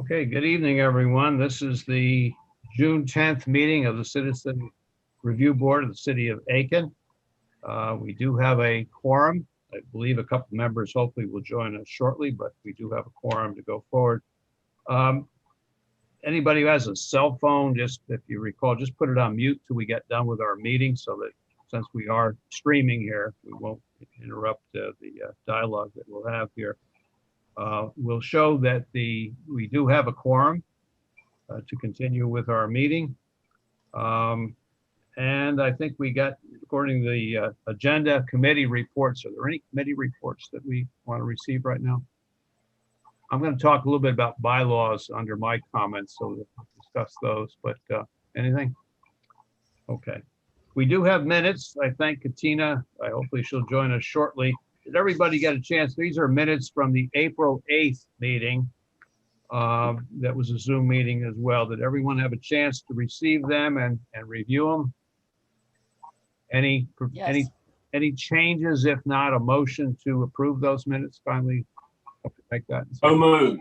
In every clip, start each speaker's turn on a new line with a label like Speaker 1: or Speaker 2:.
Speaker 1: Okay, good evening, everyone. This is the June 10th meeting of the Citizen Review Board of the City of Aiken. We do have a quorum. I believe a couple members hopefully will join us shortly, but we do have a quorum to go forward. Anybody who has a cell phone, just if you recall, just put it on mute till we get done with our meeting so that since we are streaming here, we won't interrupt the dialogue that we'll have here. We'll show that we do have a quorum to continue with our meeting. And I think we got, according to the agenda, committee reports. Are there any committee reports that we want to receive right now? I'm going to talk a little bit about bylaws under my comments, so we'll discuss those, but anything? Okay. We do have minutes. I thank Katina. Hopefully she'll join us shortly. Did everybody get a chance? These are minutes from the April 8th meeting. That was a Zoom meeting as well. Did everyone have a chance to receive them and review them?
Speaker 2: Yes.
Speaker 1: Any changes? If not, a motion to approve those minutes finally. Make that.
Speaker 3: So moved.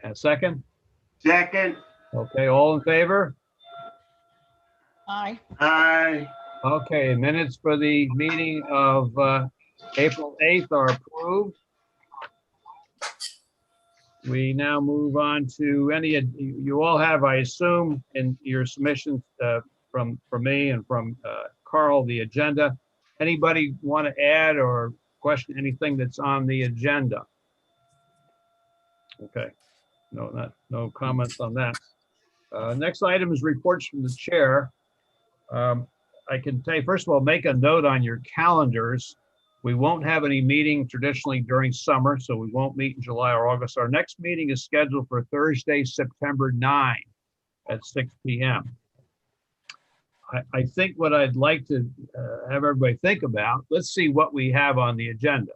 Speaker 1: And a second?
Speaker 4: Second.
Speaker 1: Okay, all in favor?
Speaker 2: Aye.
Speaker 4: Aye.
Speaker 1: Okay, minutes for the meeting of April 8th are approved. We now move on to you all have, I assume, in your submissions from me and from Carl, the agenda. Anybody want to add or question anything that's on the agenda? Okay, no comments on that. Next item is reports from the chair. I can tell you, first of all, make a note on your calendars. We won't have any meeting traditionally during summer, so we won't meet in July or August. Our next meeting is scheduled for Thursday, September 9 at 6 p.m. I think what I'd like to have everybody think about, let's see what we have on the agenda.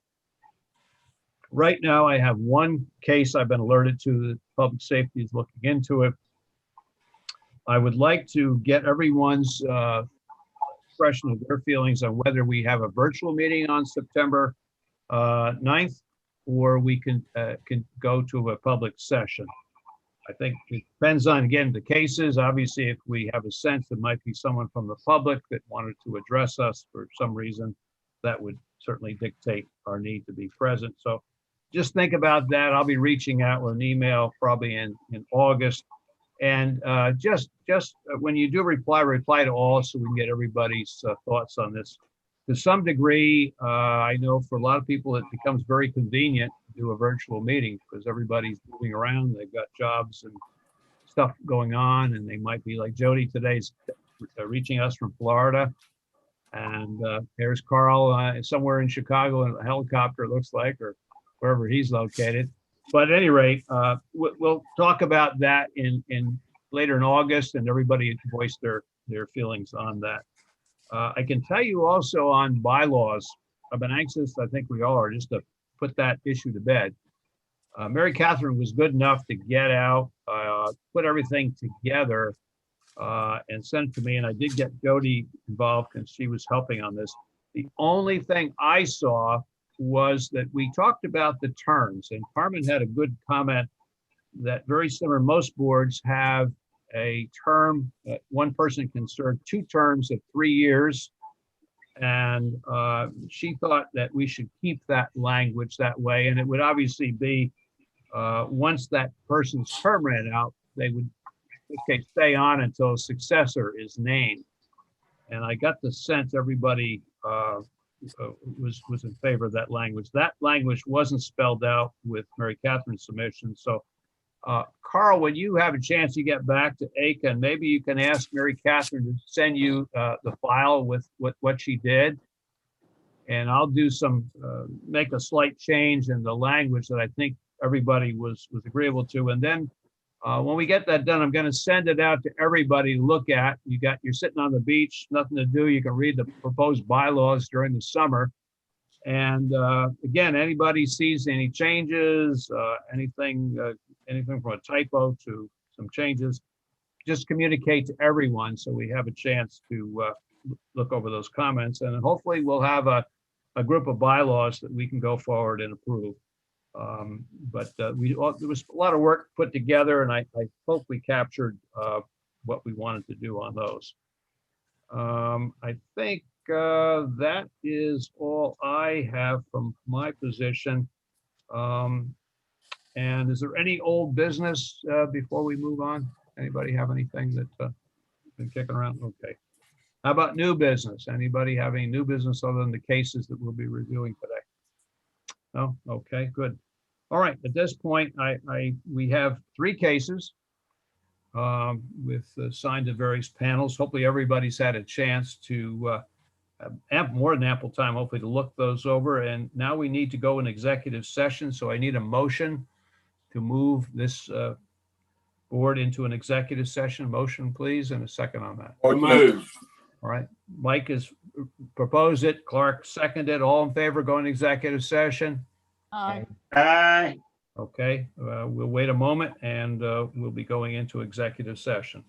Speaker 1: Right now, I have one case I've been alerted to that public safety is looking into it. I would like to get everyone's expression of their feelings on whether we have a virtual meeting on September 9th, or we can go to a public session. I think it depends on, again, the cases. Obviously, if we have a sense there might be someone from the public that wanted to address us for some reason, that would certainly dictate our need to be present. So just think about that. I'll be reaching out with an email probably in August. And just when you do reply to all so we can get everybody's thoughts on this. To some degree, I know for a lot of people, it becomes very convenient to do a virtual meeting because everybody's moving around. They've got jobs and stuff going on, and they might be like Jody today's reaching us from Florida. And there's Carl somewhere in Chicago in a helicopter, it looks like, or wherever he's located. But at any rate, we'll talk about that in later in August, and everybody voice their feelings on that. I can tell you also on bylaws, I've been anxious, I think we all are, just to put that issue to bed. Mary Catherine was good enough to get out, put everything together, and send it to me. And I did get Jody involved because she was helping on this. The only thing I saw was that we talked about the terms, and Carmen had a good comment that very similar, most boards have a term that one person can serve 2 terms of 3 years. And she thought that we should keep that language that way. And it would obviously be, once that person's term ran out, they would, in this case, stay on until a successor is named. And I got the sense everybody was in favor of that language. That language wasn't spelled out with Mary Catherine's submission. So Carl, when you have a chance to get back to Aiken, maybe you can ask Mary Catherine to send you the file with what she did. And I'll do make a slight change in the language that I think everybody was agreeable to. And then when we get that done, I'm going to send it out to everybody to look at. You're sitting on the beach, nothing to do. You can read the proposed bylaws during the summer. And again, anybody sees any changes, anything from a typo to some changes, just communicate to everyone so we have a chance to look over those comments. And hopefully we'll have a group of bylaws that we can go forward and approve. But there was a lot of work put together, and I hope we captured what we wanted to do on those. I think that is all I have from my position. And is there any old business before we move on? Anybody have anything that been kicking around? Okay. How about new business? Anybody have any new business other than the cases that we'll be reviewing today? No? Okay, good. All right, at this point, we have 3 cases with signed to various panels. Hopefully, everybody's had a chance to have more than ample time, hopefully, to look those over. And now we need to go in executive session, so I need a motion to move this board into an executive session. Motion, please, and a second on that.
Speaker 4: So moved.
Speaker 1: All right, Mike has proposed it, Clark seconded. All in favor, going to executive session?
Speaker 2: Aye.
Speaker 4: Aye.
Speaker 1: Okay, we'll wait a moment and we'll be going into executive session.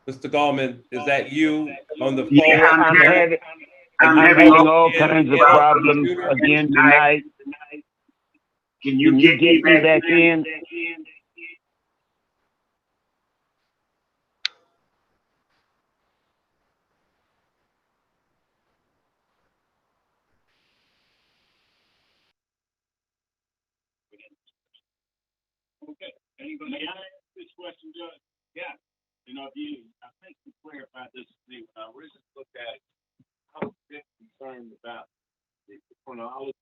Speaker 3: Mr. Gallman, is that you on the phone?
Speaker 4: Yeah, I'm having
Speaker 5: all kinds of problems again tonight.
Speaker 4: Can
Speaker 5: Can you get me back in?
Speaker 1: Okay, anybody? May I ask this question, Judge? Yeah. You know, if you, I think you clarified this, when I originally looked at it, I was a bit concerned about the chronology.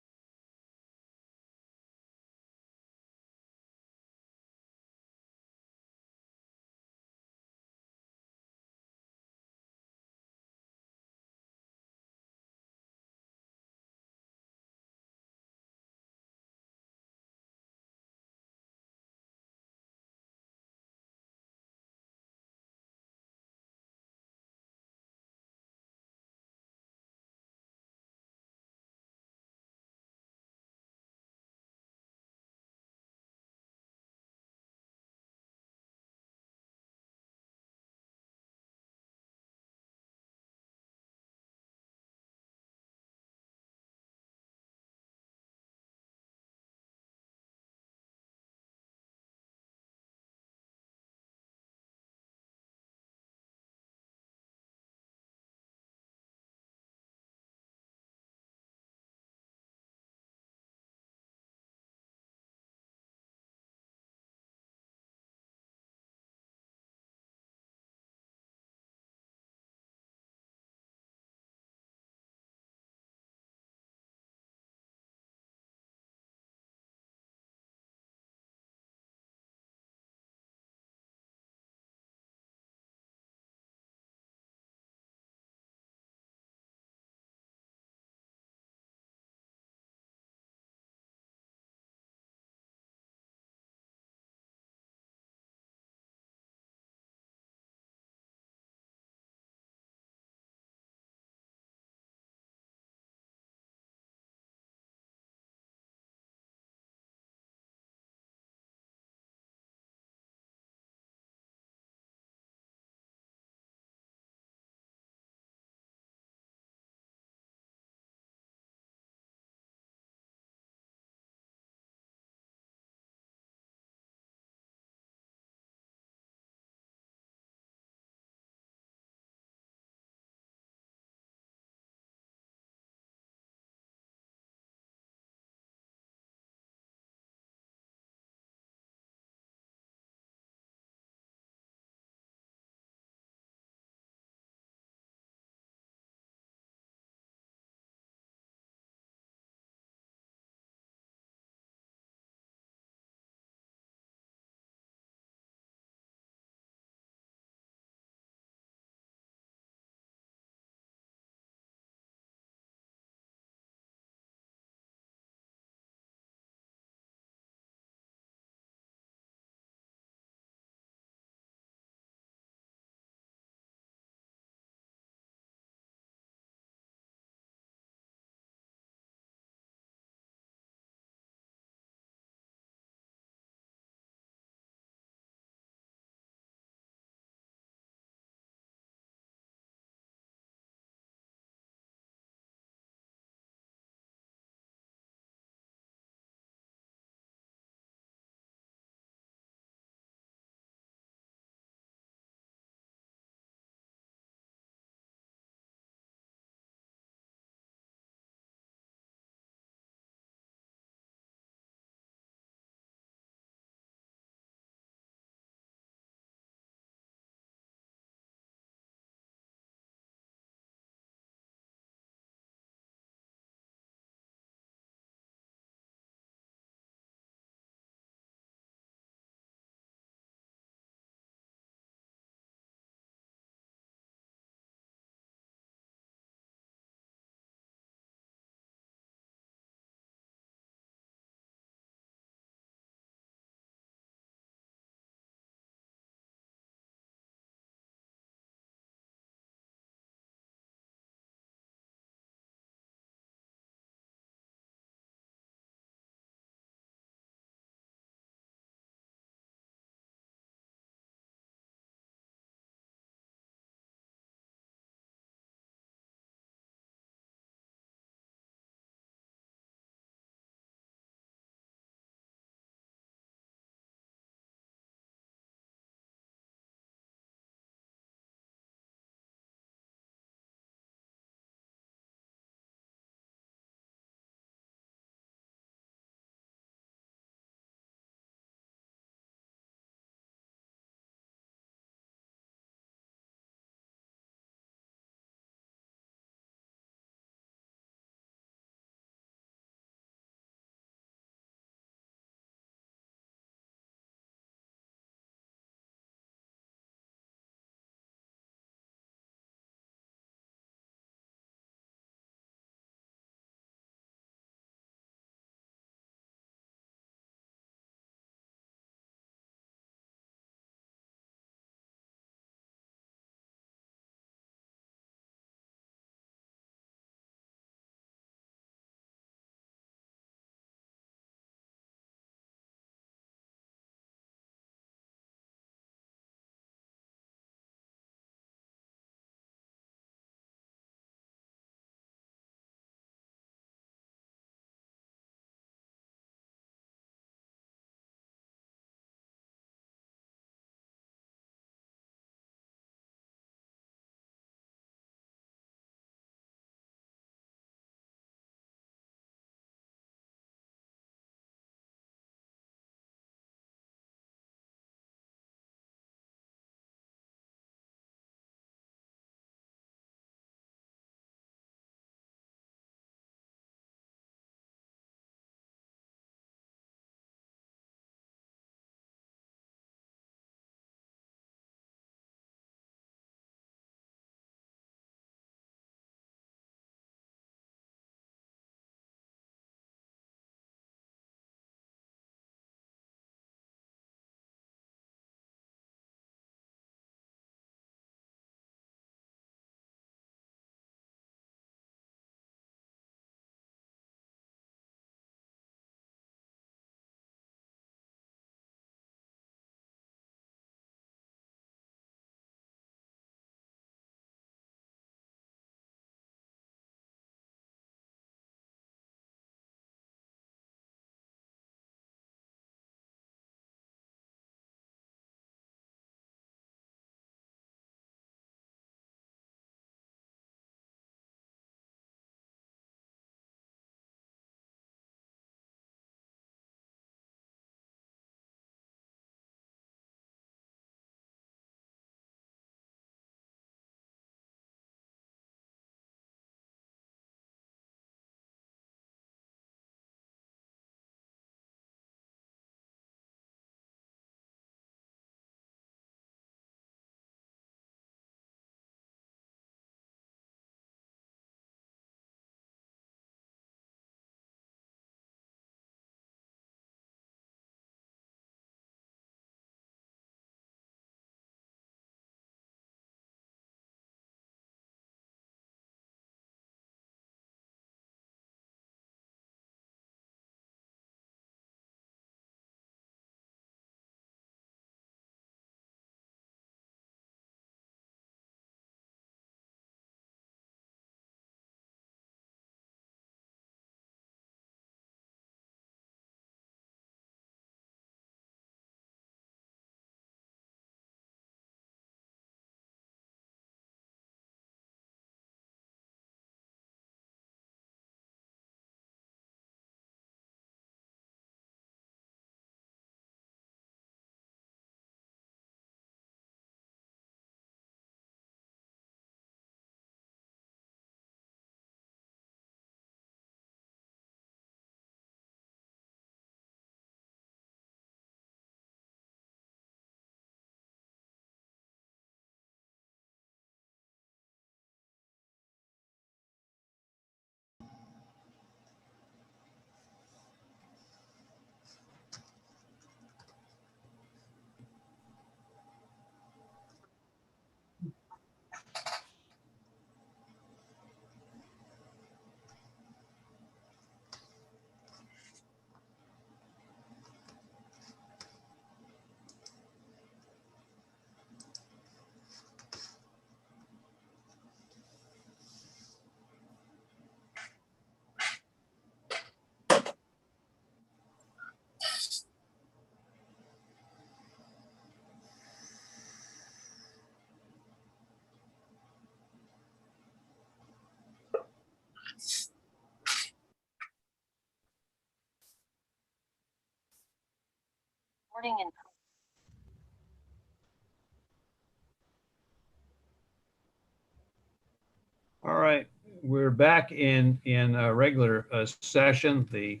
Speaker 1: All right, we're back in a regular session. The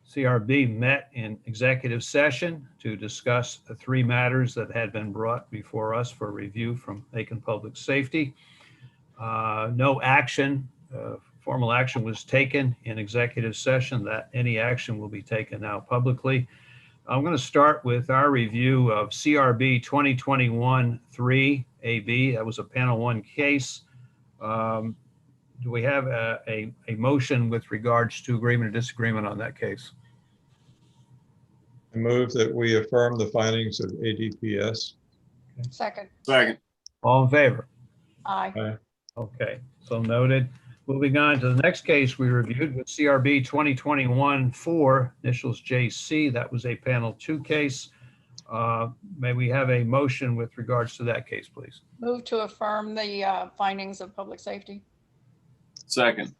Speaker 1: CRB met in executive session to discuss the three matters that had been brought before us for review from Macon Public Safety. No action, formal action was taken in executive session. That any action will be taken now publicly. I'm going to start with our review of CRB 2021-3 AB. That was a panel one case. Do we have a motion with regards to agreement or disagreement on that case?
Speaker 6: I move that we affirm the findings of ADPS.
Speaker 2: Second.
Speaker 3: Second.
Speaker 1: All in favor?
Speaker 2: Aye.
Speaker 1: Okay, so noted. Moving on to the next case we reviewed with CRB 2021-4, initials JC. That was a panel two case. May we have a motion with regards to that case, please?
Speaker 2: Move to affirm the findings of public safety.
Speaker 3: Second.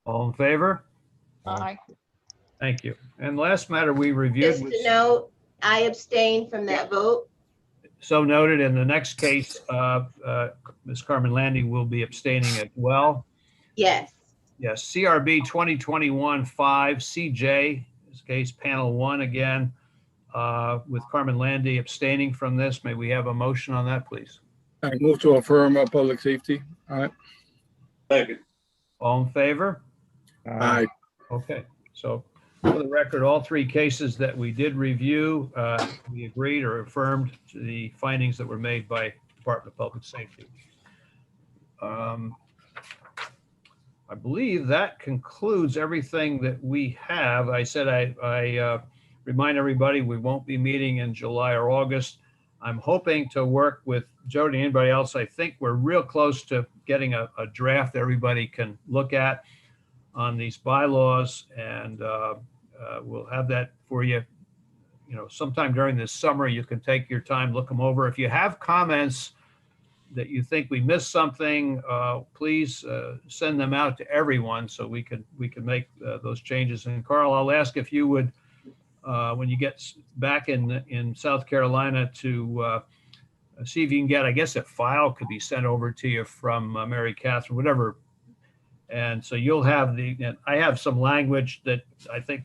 Speaker 1: All in favor?
Speaker 2: Aye.
Speaker 1: Thank you. And last matter we reviewed
Speaker 7: Just
Speaker 1: was
Speaker 7: to note, I abstained from that vote.
Speaker 1: so noted. In the next case, Ms. Carmen Landy will be abstaining as well.
Speaker 7: Yes.
Speaker 1: Yes, CRB 2021-5 CJ, this case panel one again, with Carmen Landy abstaining from this. May we have a motion on that, please?
Speaker 8: I move to affirm public safety. Aye.
Speaker 3: Second.
Speaker 1: All in favor?
Speaker 8: Aye.
Speaker 1: Okay, so for the record, all three cases that we did review, we agreed or affirmed to the findings that were made by Department of Public Safety. I believe that concludes everything that we have. I said I remind everybody we won't be meeting in July or August. I'm hoping to work with Jody and anybody else. I think we're real close to getting a draft everybody can look at on these bylaws, and we'll have that for you. You know, sometime during this summer, you can take your time, look them over. If you have comments that you think we missed something, please send them out to everyone so we can make those changes. And Carl, I'll ask if you would, when you get back in South Carolina, to see if you can get, I guess a file could be sent over to you from Mary Catherine, whatever. And so you'll have and I have some language that I think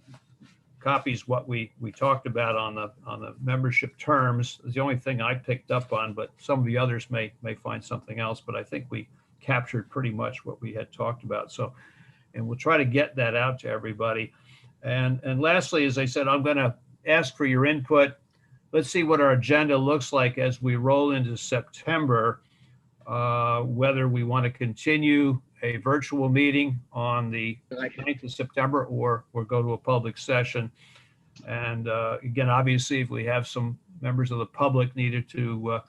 Speaker 1: copies what we talked about on the membership terms. Is the only thing I picked up on, but some of the others may find something else. But I think we captured pretty much what we had talked about. So, and we'll try to get that out to everybody. And lastly, as I said, I'm going to ask for your input. Let's see what our agenda looks like as we roll into September, whether we want to continue a virtual meeting on the 9th of September or go to a public session. And again, obviously, if we have some members of the public needed to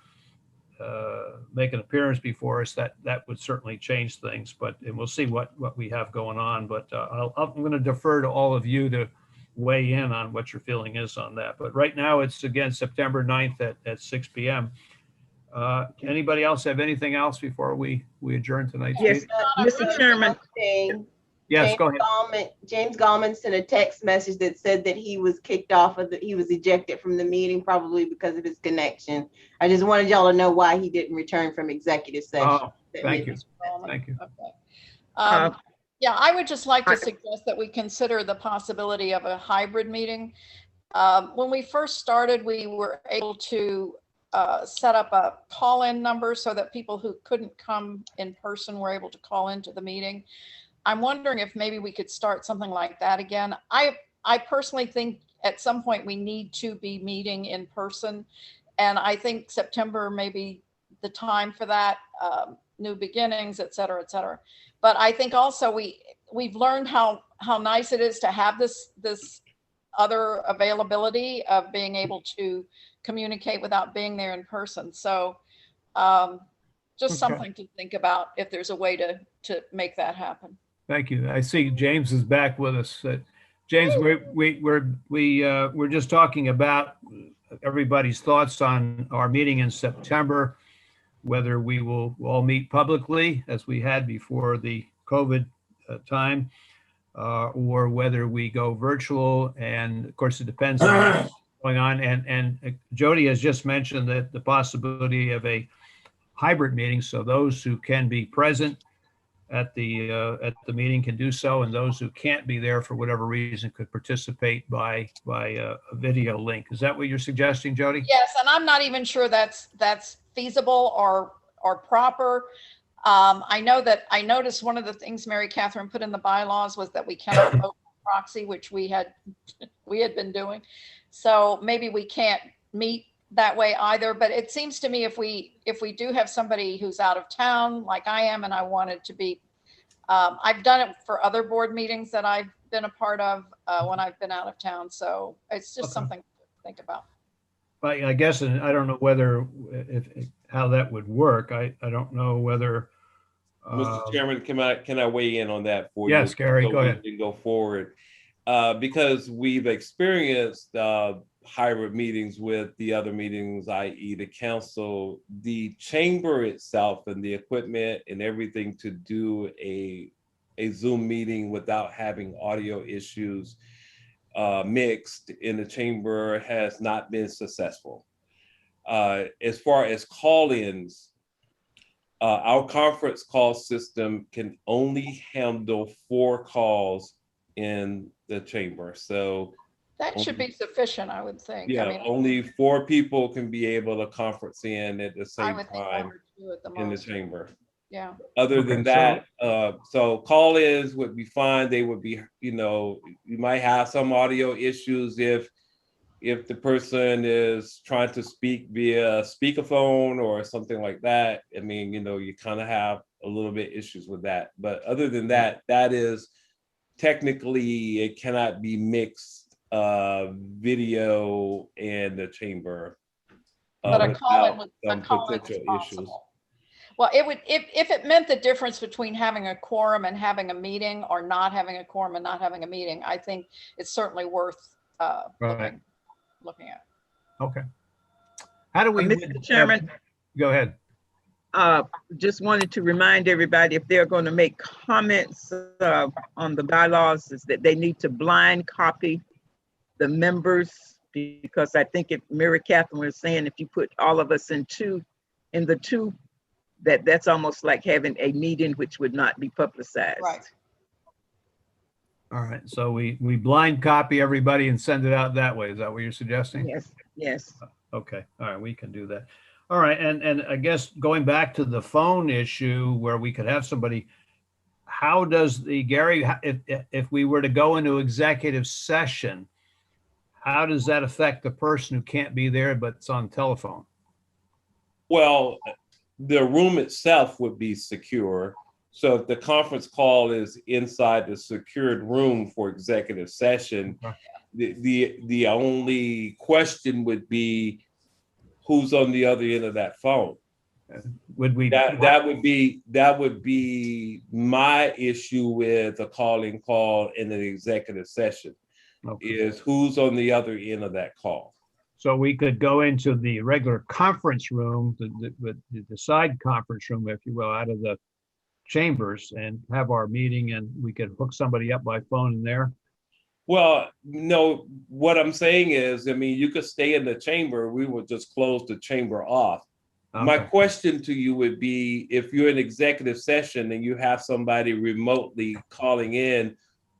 Speaker 1: make an appearance before us, that would certainly change things. And we'll see what we have going on. But I'm going to defer to all of you to weigh in on what your feeling is on that. But right now, it's again September 9th at 6 p.m. Anybody else have anything else before we adjourn tonight's
Speaker 9: Yes,
Speaker 1: meeting?
Speaker 9: Mr. Chairman.
Speaker 1: Yes, go ahead.
Speaker 7: James Gallman sent a text message that said that he was kicked off of he was ejected from the meeting, probably because of his connection. I just wanted y'all to know why he didn't return from executive session.
Speaker 1: Oh, thank you. Thank you.
Speaker 2: Okay. Yeah, I would just like to suggest that we consider the possibility of a hybrid meeting. When we first started, we were able to set up a call-in number so that people who couldn't come in person were able to call into the meeting. I'm wondering if maybe we could start something like that again. I personally think at some point we need to be meeting in person, and I think September may be the time for that, new beginnings, et cetera, et cetera. But I think also we've learned how nice it is to have this other availability of being able to communicate without being there in person. So just something to think about if there's a way to make that happen.
Speaker 1: Thank you. I see James is back with us. James, we're just talking about everybody's thoughts on our meeting in September, whether we will all meet publicly as we had before the COVID time, or whether we go virtual. And of course, it depends on going on. And Jody has just mentioned that the possibility of a hybrid meeting. So those who can be present at the meeting can do so, and those who can't be there for whatever reason could participate by a video link. Is that what you're suggesting, Jody?
Speaker 2: Yes, and I'm not even sure that's feasible or proper. I noticed one of the things Mary Catherine put in the bylaws was that we cannot vote by proxy, which we had been doing. So maybe we can't meet that way either. But it seems to me if we do have somebody who's out of town, like I am, and I wanted to be, I've done it for other board meetings that I've been a part of when I've been out of town. So it's just
Speaker 1: Okay.
Speaker 2: something to think about.
Speaker 1: But I guess, and I don't know whether, how that would work. I don't know whether.
Speaker 9: Mr. Chairman, can I weigh in on that for you?
Speaker 1: Yes, Gary,
Speaker 9: So
Speaker 1: go
Speaker 9: we
Speaker 1: ahead.
Speaker 9: can go forward. Because we've experienced hybrid meetings with the other meetings, i.e. the council, the chamber itself and the equipment and everything to do a Zoom meeting without having audio issues mixed in the chamber has not been successful. As far as call-ins, our conference call system can only handle 4 calls in the chamber. So
Speaker 2: That should be sufficient, I would think.
Speaker 9: yeah,
Speaker 2: I mean,
Speaker 9: only 4 people can be able to conference in at the
Speaker 2: I
Speaker 9: same
Speaker 2: would think one
Speaker 9: time
Speaker 2: or two at the
Speaker 9: in the
Speaker 2: most.
Speaker 9: chamber.
Speaker 2: Yeah.
Speaker 9: Other
Speaker 1: Okay,
Speaker 9: than that, so call-ins would be fine. They would be, you might have some audio issues if the person is trying to speak via speakerphone or something like that. I mean, you kind of have a little bit issues with that. But other than that, that is technically, it cannot be mixed video and the chamber.
Speaker 2: But a call-in
Speaker 9: without
Speaker 2: was
Speaker 9: some potential issues.
Speaker 2: possible. Well, it would, if it meant the difference between having a quorum and having a meeting, or not having a quorum and not having a meeting, I think it's certainly worth
Speaker 1: Right.
Speaker 2: looking at.
Speaker 1: Okay. How do we?
Speaker 10: Mr. Chairman,
Speaker 1: Go ahead.
Speaker 10: just wanted to remind everybody, if they're going to make comments on the bylaws, is that they need to blind copy the members, because I think if Mary Catherine was saying, if you put all of us in the two, that's almost like having a meeting which would not be publicized.
Speaker 2: Right.
Speaker 1: All right. So we blind copy everybody and send it out that way. Is that what you're suggesting?
Speaker 10: Yes, yes.
Speaker 1: Okay. All right. We can do that. All right. And I guess going back to the phone issue where we could have somebody, how does Gary, if we were to go into executive session, how does that affect the person who can't be there but it's on telephone?
Speaker 9: Well, the room itself would be secure. So if the conference call is inside the secured room for executive session, the only question would be who's on the other end of that phone.
Speaker 1: Would we?
Speaker 9: That would be my issue with a calling call in an executive session.
Speaker 1: Okay.
Speaker 9: Is who's on the other end of that call.
Speaker 1: So we could go into the regular conference room, the side conference room, if you will, out of the chambers and have our meeting, and we could hook somebody up by phone in there.
Speaker 9: Well, no, what I'm saying is, I mean, you could stay in the chamber. We would just close the chamber off. My
Speaker 1: Okay.
Speaker 9: question to you would be, if you're in executive session and you have somebody remotely calling in,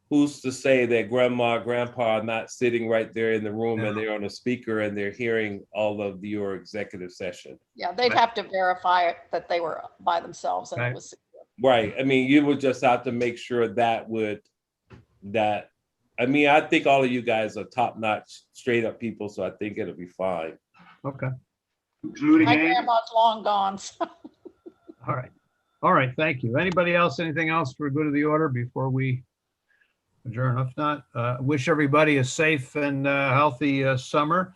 Speaker 9: who's to say that grandma, grandpa are not sitting right there in the room and they're on a speaker and they're hearing all of your executive session?
Speaker 2: Yeah, they'd have to verify it, that they were by themselves and
Speaker 1: Right.
Speaker 2: it was secure.
Speaker 9: Right. I mean, you would just have to make sure I think all of you guys are top-notch, straight-up people, so I think it'll be fine.
Speaker 1: Okay.
Speaker 4: Including
Speaker 2: My
Speaker 4: Ann?
Speaker 2: grandma's long gone. So.
Speaker 1: All right. All right. Thank you. Anybody else, anything else for good of the order before we adjourn? If not, wish everybody a safe and healthy summer.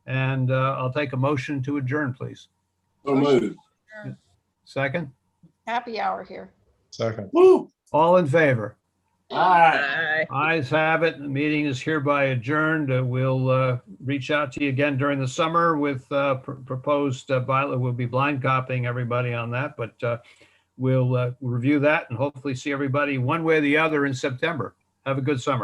Speaker 1: And I'll take a motion to adjourn, please.
Speaker 3: So moved.
Speaker 1: Second,
Speaker 2: Happy hour here.
Speaker 6: Second.
Speaker 3: Woo.
Speaker 1: all in favor?
Speaker 4: Aye.
Speaker 1: Ayes have it. The meeting is hereby adjourned. We'll reach out to you again during the summer with proposed bylaw. We'll be blind copying everybody on that, but we'll review that and hopefully see everybody one way or the other in September. Have a good summer.